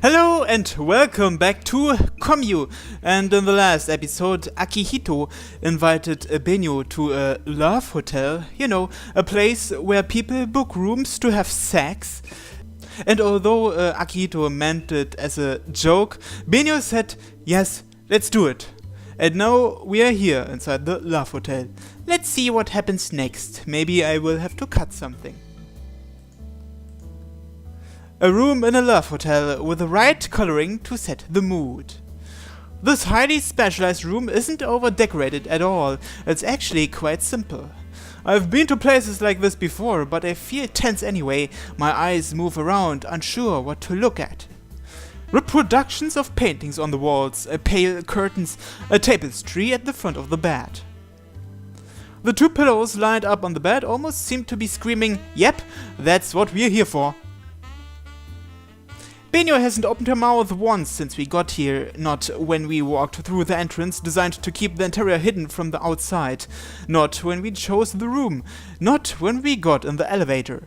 Hello and welcome back to Komyu. And in the last episode, Akihito invited Benio to a love hotel, a place where people book rooms to have sex. And although Akihito meant it as a joke, Benio said, yes, let's do it. And now we are here inside the love hotel. Let's see what happens next. Maybe I will have to cut something. A room in a love hotel with the right coloring to set the mood. This highly specialized room isn't over-decorated at all, it's actually quite simple. I've been to places like this before, but I feel tense anyway, my eyes move around, unsure what to look at. Reproductions of paintings on the walls, pale curtains, a tapestry at the front of the bed. The two pillows lined up on the bed almost seem to be screaming, yep, that's what we're here for. Benio hasn't opened her mouth once since we got here, not when we walked through the entrance designed to keep the interior hidden from the outside, not when we chose the room, not when we got in the elevator.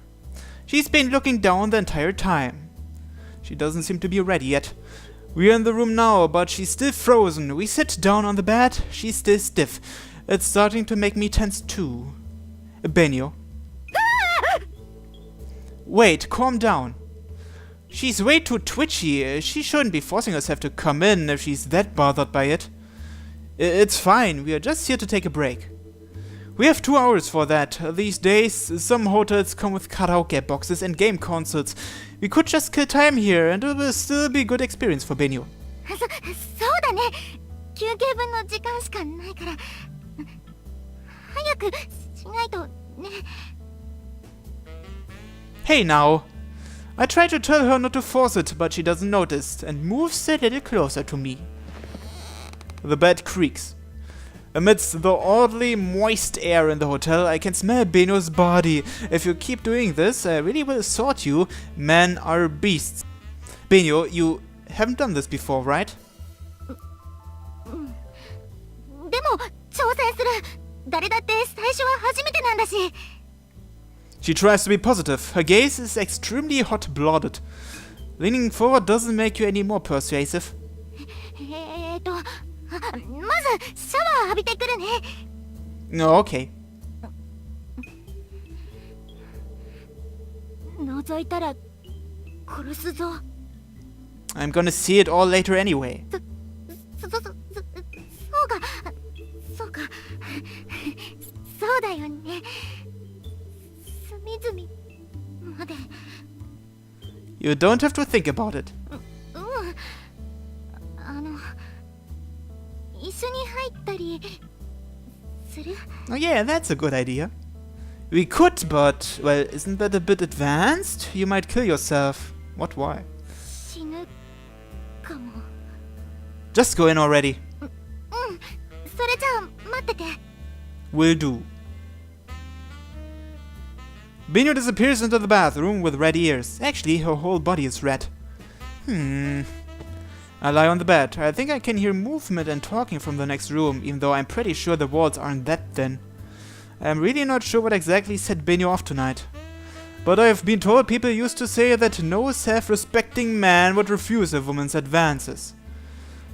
She's been looking down the entire time. She doesn't seem to be ready yet. We're in the room now, but she's still frozen. We sit down on the bed, she's still stiff. It's starting to make me tense too. Benio. Wait, calm down. She's way too twitchy. She shouldn't be forcing herself to come in if she's that bothered by it. It's fine, we are just here to take a break. We have 2 hours for that. These days, some hotels come with karaoke boxes and game consoles. We could just kill time here and it will still be a good experience for Benio. Hey now! I try to tell her not to force it, but she doesn't notice and moves a little closer to me. The bed creaks. Amidst the oddly moist air in the hotel, I can smell Benio's body. If you keep doing this, I really will sort you. Men are beasts. Benio, you haven't done this before, right? She tries to be positive. Her gaze is extremely hot-blooded. Leaning forward doesn't make you any more persuasive. No, okay. I'm gonna see it all later anyway. You don't have to think about it. Oh yeah, that's a good idea. We could, but, well, isn't that a bit advanced? You might kill yourself. What, why? Just go in already. Will do. Benio disappears into the bathroom with red ears. Actually, her whole body is red. I lie on the bed. I think I can hear movement and talking from the next room, even though I'm pretty sure the walls aren't that thin. I'm really not sure what exactly set Benio off tonight. But I've been told people used to say that no self-respecting man would refuse a woman's advances.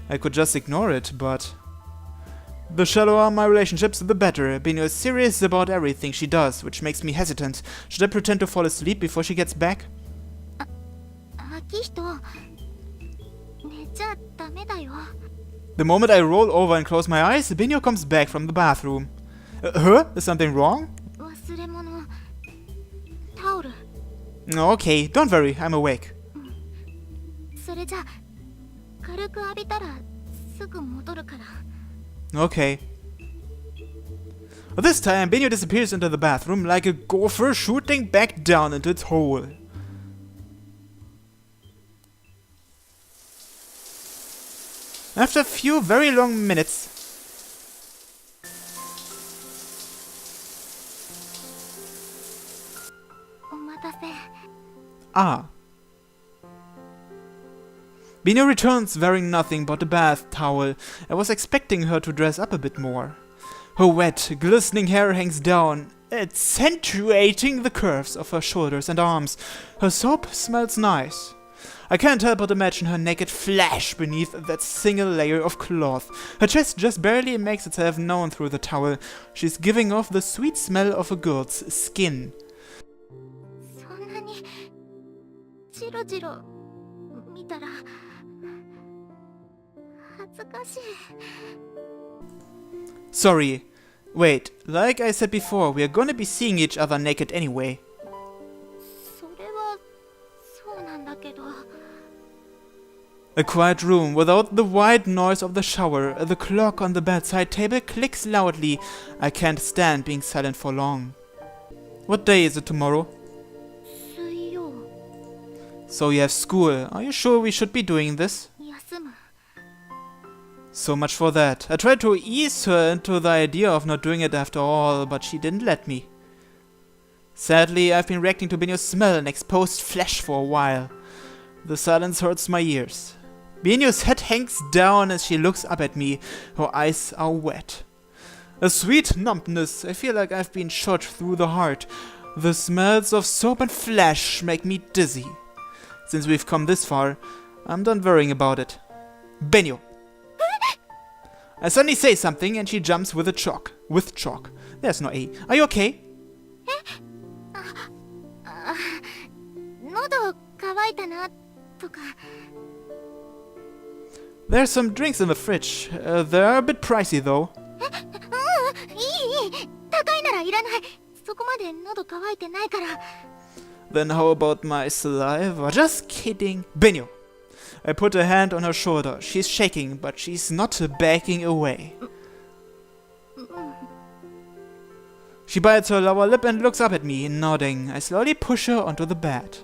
I could just ignore it, but... The shallower my relationships, the better. Benio is serious about everything she does, which makes me hesitant. Should I pretend to fall asleep before she gets back? The moment I roll over and close my eyes, Benio comes back from the bathroom. Huh? Is something wrong? No, okay, don't worry, I'm awake. Okay. This time, Benio disappears into the bathroom like a gopher shooting back down into its hole. After a few very long minutes... Benio returns wearing nothing but a bath towel. I was expecting her to dress up a bit more. Her wet, glistening hair hangs down, accentuating the curves of her shoulders and arms. Her soap smells nice. I can't help but imagine her naked flesh beneath that single layer of cloth. Her chest just barely makes itself known through the towel. She's giving off the sweet smell of a girl's skin. そんなにジロジロ見たら恥ずかしい。 Sorry. Wait, like I said before, we are gonna be seeing each other naked anyway. それはそうなんだけど。 A quiet room without the white noise of the shower. The clock on the bedside table clicks loudly. I can't stand being silent for long. What day is it tomorrow? 水曜。 So you have school. Are you sure we should be doing this? 休む。 So much for that. I tried to ease her into the idea of not doing it after all, but she didn't let me. Sadly, I've been reacting to Benio's smell and exposed flesh for a while. The silence hurts my ears. Benio's head hangs down as she looks up at me. Her eyes are wet. A sweet numbness. I feel like I've been shot through the heart. The smells of soap and flesh make me dizzy. Since we've come this far, I'm done worrying about it. Benio! I suddenly say something and she jumps with a chalk. With chalk. There's no A. Are you okay? 喉乾いたなとか。 There's some drinks in the fridge. They're a bit pricey though. いい高いならいらない。そこまで喉乾いてないから。 Then how about my saliva? Just kidding. Benio! I put a hand on her shoulder. She's shaking, but she's not backing away. She bites her lower lip and looks up at me, nodding. I slowly push her onto the bed.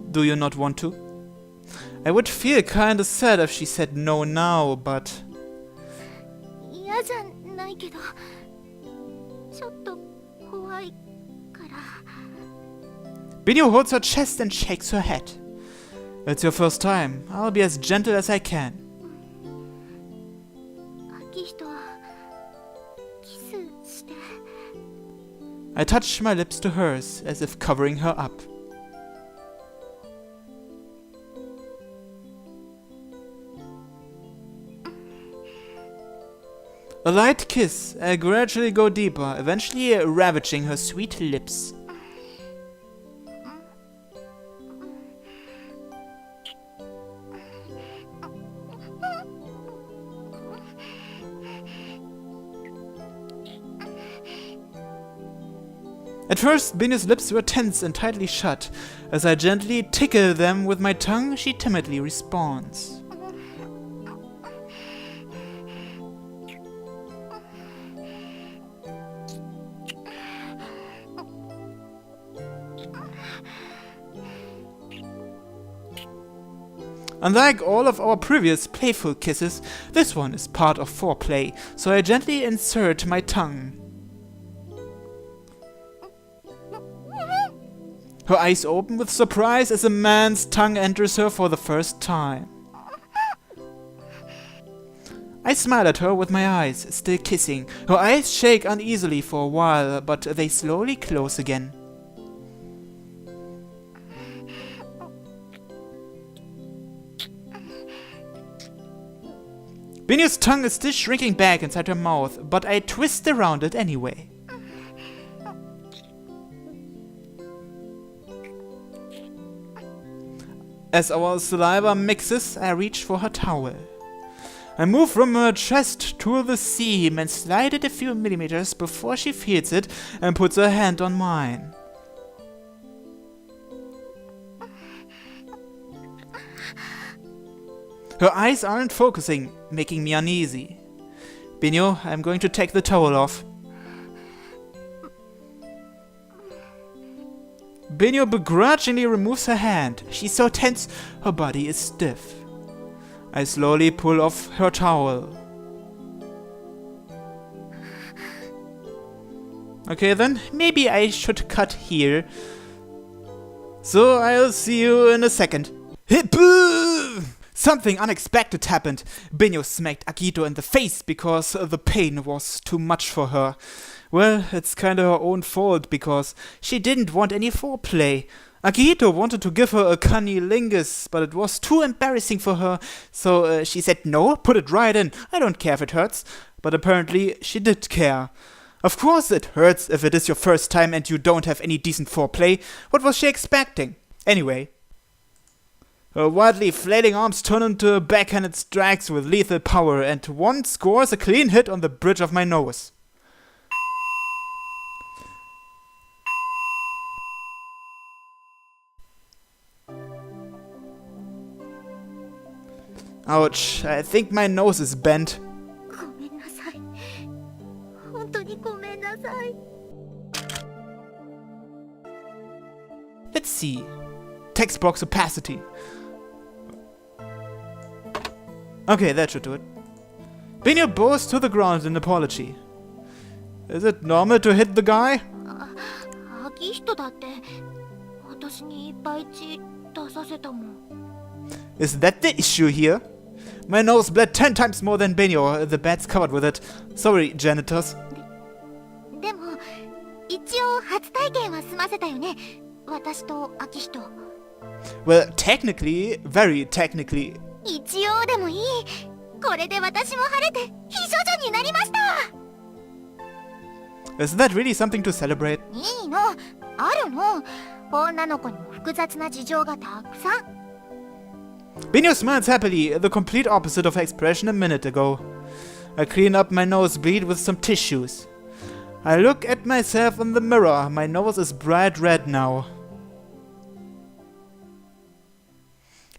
Do you not want to? I would feel kinda sad if she said no now, but... 嫌じゃないけど、ちょっと怖いから。 Benio holds her chest and shakes her head. It's your first time. I'll be as gentle as I can. 秋人、キスして。 I touch my lips to hers, as if covering her up. A light kiss. I gradually go deeper, eventually ravaging her sweet lips. At first, Benio's lips were tense and tightly shut. As I gently tickle them with my tongue, she timidly responds. Unlike all of our previous playful kisses, this one is part of foreplay, so I gently insert my tongue. Her eyes open with surprise as a man's tongue enters her for the first time. I smile at her with my eyes, still kissing. Her eyes shake uneasily for a while, but they slowly close again. Benio's tongue is still shrinking back inside her mouth, but I twist around it anyway. As our saliva mixes, I reach for her towel. I move from her chest to the seam and slide it a few millimeters before she feels it and puts her hand on mine. Her eyes aren't focusing, making me uneasy. Benio, I'm going to take the towel off. Benio begrudgingly removes her hand. She's so tense, her body is stiff. I slowly pull off her towel. Okay then, maybe I should cut here. So I'll see you in a second. Hip! Something unexpected happened. Benio smacked Akito in the face because the pain was too much for her. Well, it's kinda her own fault because she didn't want any foreplay. Akito wanted to give her a cunnilingus, but it was too embarrassing for her, so she said no, put it right in, I don't care if it hurts. But apparently she did care. Of course it hurts if it is your first time and you don't have any decent foreplay. What was she expecting? Anyway. Her wildly flailing arms turn into backhanded strikes with lethal power, and one scores a clean hit on the bridge of my nose. Ouch, I think my nose is bent. ごめんなさい。本当にごめんなさい。Let's see. Text box opacity. Okay, that should do it. Benio bows to the ground in apology. Is it normal to hit the guy? 秋人だって私にいっぱい血出させたもん。 Is that the issue here? My nose bled 10 times more than Benio. The bed's covered with it. Sorry, janitors. でも一応初体験は済ませたよね。私と秋人。Well, technically, very technically. 一応でもいい。これで私も晴れて非処女になりました。 Is that really something to celebrate? いいの、あるの。女の子にも複雑な事情がたくさん。 Benio smiles happily, the complete opposite of her expression a minute ago. I clean up my nosebleed with some tissues. I look at myself in the mirror. My nose is bright red now.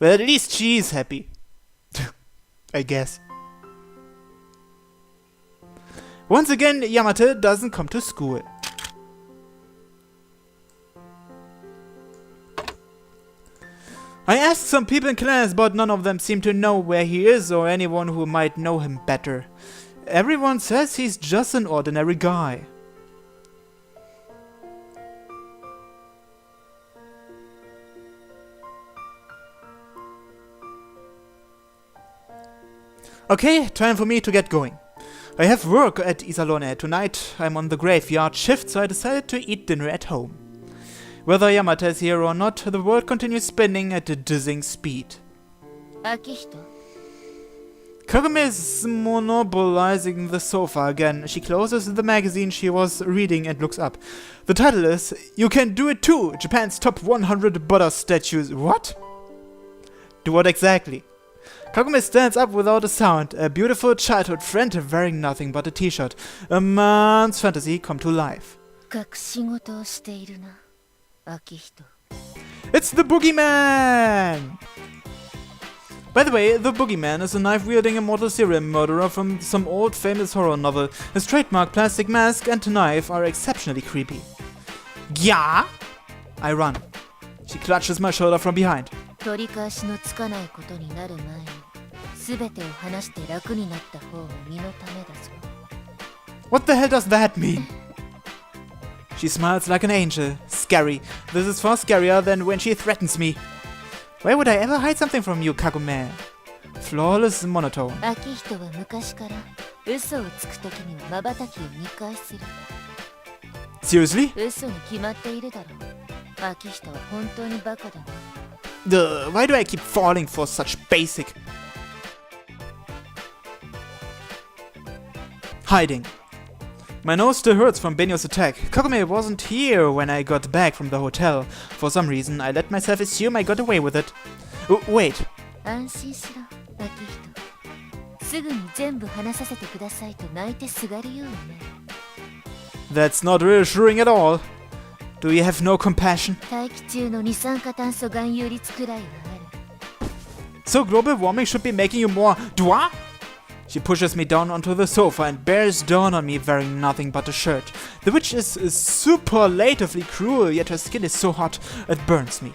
Well, at least she is happy. I guess. Once again, Yamate doesn't come to school. I asked some people in class, but none of them seem to know where he is or anyone who might know him better. Everyone says he's just an ordinary guy. Okay, time for me to get going. I have work at Isalone tonight. I'm on the graveyard shift, so I decided to eat dinner at home. Whether Yamata is here or not, the world continues spinning at a dizzying speed. Akihito. Kagome is monopolizing the sofa again. She closes the magazine she was reading and looks up. The title is You Can Do It Too! Japan's Top 100 Buddha Statues. What? Do what exactly? Kagome stands up without a sound. A beautiful childhood friend wearing nothing but a t-shirt. A man's fantasy come to life. 隠し事をしているな、Akihito. It's the Boogeyman! By the way, the Boogeyman is a knife-wielding immortal serial murderer from some old famous horror novel. His trademark plastic mask and knife are exceptionally creepy. Yeah? I run. She clutches my shoulder from behind. 取り返しのつかないことになる前に、すべてを話して楽になった方が身のためだぞ。What the hell does that mean? She smiles like an angel. Scary. This is far scarier than when she threatens me. Why would I ever hide something from you, Kagome? Flawless monotone. 秋人は昔から嘘をつくときには瞬きを2回する。Seriously? 嘘に決まっているだろう。秋人は本当にバカだな。Why do I keep falling for such basic... Hiding. My nose still hurts from Benio's attack. Kagome wasn't here when I got back from the hotel. For some reason, I let myself assume I got away with it. Wait. 安心しろ、秋人。すぐに全部話させてくださいと泣いてすがるようにね。That's not reassuring at all. Do you have no compassion? 大気中の二酸化炭素含有率くらいはある。So global warming should be making you more... Dwa? She pushes me down onto the sofa and bears down on me wearing nothing but a shirt. The witch is superlatively cruel, yet her skin is so hot it burns me.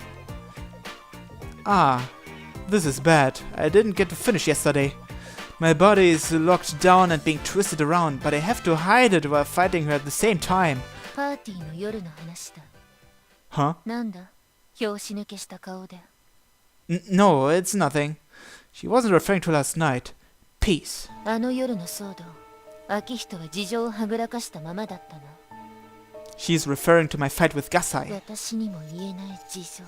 Ah, this is bad. I didn't get to finish yesterday. My body is locked down and being twisted around, but I have to hide it while fighting her at the same time. パーティーの夜の話だ。Huh? なんだ、拍子抜けした顔で。No, it's nothing. She wasn't referring to last night. Peace. あの夜の騒動、秋人は事情をはぐらかしたままだったな。She's referring to my fight with Gasai. 私にも言えない事情。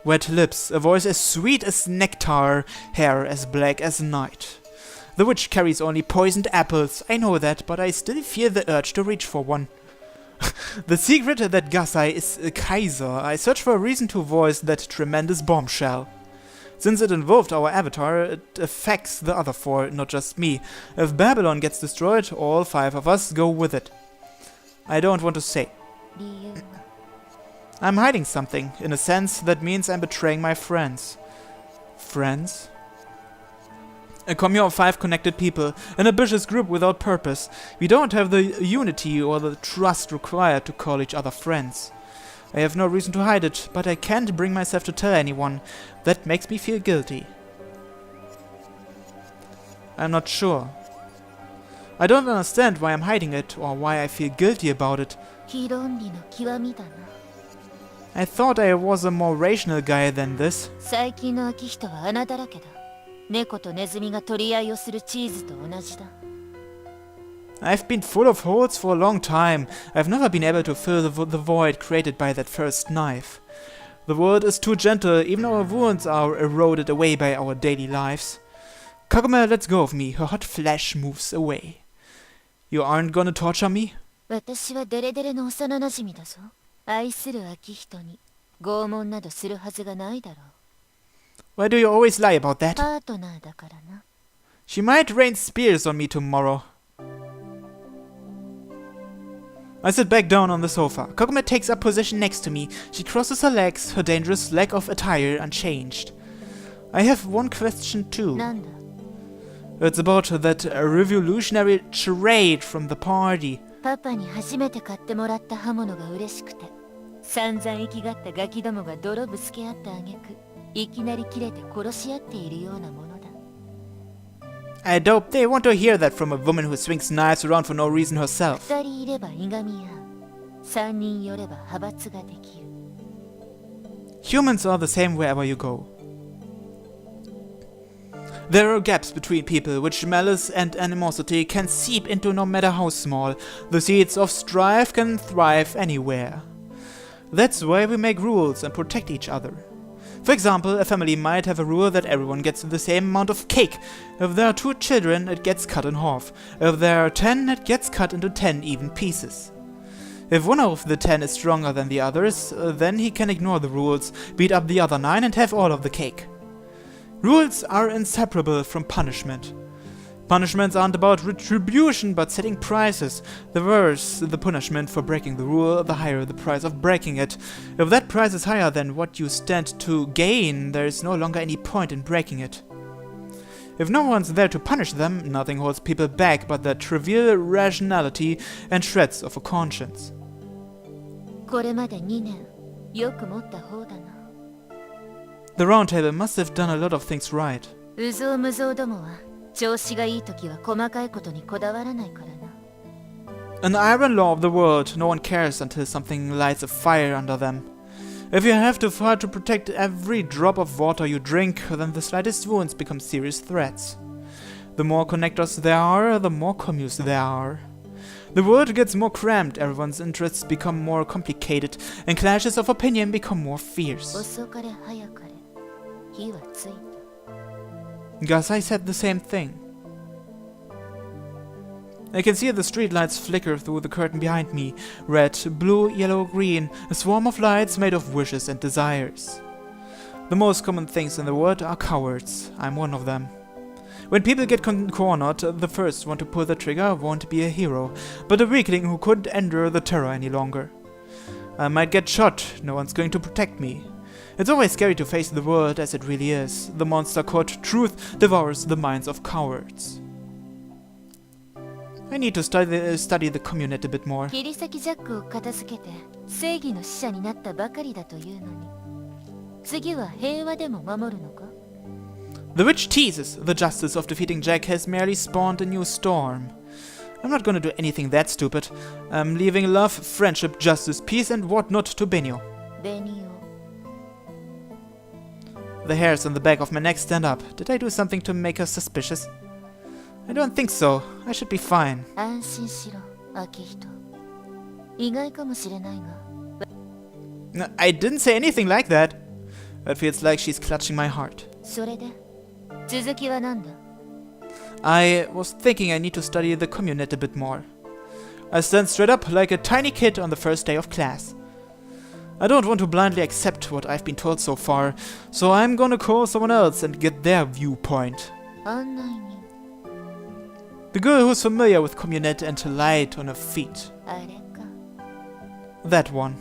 Wet lips, a voice as sweet as nectar, hair as black as night. The witch carries only poisoned apples, I know that, but I still feel the urge to reach for one. The secret that Gasai is a Kaiser. I search for a reason to voice that tremendous bombshell. Since it involved our avatar, it affects the other four, not just me. If Babylon gets destroyed, all 5 of us go with it. I don't want to say. 理由は I'm hiding something. In a sense, that means I'm betraying my friends. Friends? A commune of 5 connected people, an ambitious group without purpose. We don't have the unity or the trust required to call each other friends. I have no reason to hide it, but I can't bring myself to tell anyone. That makes me feel guilty. I'm not sure. I don't understand why I'm hiding it or why I feel guilty about it. 非論理の極みだな。 I thought I was a more rational guy than this. 最近の秋人は穴だらけだ。猫とネズミが取り合いをするチーズと同じだ。I've been full of holes for a long time. I've never been able to fill the void created by that first knife. The world is too gentle, even our wounds are eroded away by our daily lives. Kagome lets go of me, her hot flesh moves away. You aren't gonna torture me? 私はデレデレの幼馴染だぞ。愛する秋人に拷問などするはずがないだろう。 Why do you always lie about that? パートナーだからな。 She might rain spears on me tomorrow. I sit back down on the sofa. Kagome takes up position next to me. She crosses her legs, her dangerous lack of attire unchanged. I have one question too. なんだ It's about that revolutionary charade from the party. パパに初めて買ってもらった刃物が嬉しくて、散々生きがったガキどもが泥ぶつけ合った挙句、いきなり切れて殺し合っているようなものだ。 I dope they want to hear that from a woman who swings knives around for no reason herself. 2人いればいがみ合う。3人寄れば派閥ができる。 Humans are the same wherever you go. There are gaps between people which malice and animosity can seep into no matter how small. The seeds of strife can thrive anywhere. That's why we make rules and protect each other. For example, a family might have a rule that everyone gets the same amount of cake. If there are 2 children, it gets cut in half. If there are 10, it gets cut into 10 even pieces. If one of the 10 is stronger than the others, then he can ignore the rules, beat up the other 9 and have all of the cake. Rules are inseparable from punishment. Punishments aren't about retribution, but setting prices. The worse the punishment for breaking the rule, the higher the price of breaking it. If that price is higher than what you stand to gain, there is no longer any point in breaking it. If no one's there to punish them, nothing holds people back but their trivial rationality and shreds of a conscience. これまで2年、よく持った方だな。 The Round Table must have done a lot of things right. うぞうむぞうどもは調子がいい時は細かいことにこだわらないからな。 An iron law of the world, no one cares until something lights a fire under them. If you have to fight to protect every drop of water you drink, then the slightest wounds become serious threats. The more connectors there are, the more communes there are. The world gets more cramped, everyone's interests become more complicated, and clashes of opinion become more fierce. 遅かれ早かれ、火はついた。 Gasai said the same thing. I can see the streetlights flicker through the curtain behind me. Red, blue, yellow, green, a swarm of lights made of wishes and desires. The most common things in the world are cowards. I'm one of them. When people get cornered, the first one to pull the trigger won't be a hero, but a weakling who couldn't endure the terror any longer. I might get shot, no one's going to protect me. It's always scary to face the world as it really is. The monster called truth devours the minds of cowards. I need to study the community a bit more. 切り裂きジャックを片付けて正義の使者になったばかりだというのに、次は平和でも守るのか? The witch teases. The justice of defeating Jack has merely spawned a new storm. I'm not gonna do anything that stupid. I'm leaving love, friendship, justice, peace and whatnot to Benio. Benio. The hairs on the back of my neck stand up. Did I do something to make her suspicious? I don't think so. I should be fine. 安心しろ、秋人。意外かもしれないが。I didn't say anything like that. It feels like she's clutching my heart. それで、続きは何だ？ I was thinking I need to study the community a bit more. I stand straight up like a tiny kid on the first day of class. I don't want to blindly accept what I've been told so far, so I'm gonna call someone else and get their viewpoint. 案内人。 The girl who's familiar with community and light on her feet. あれか。 That one.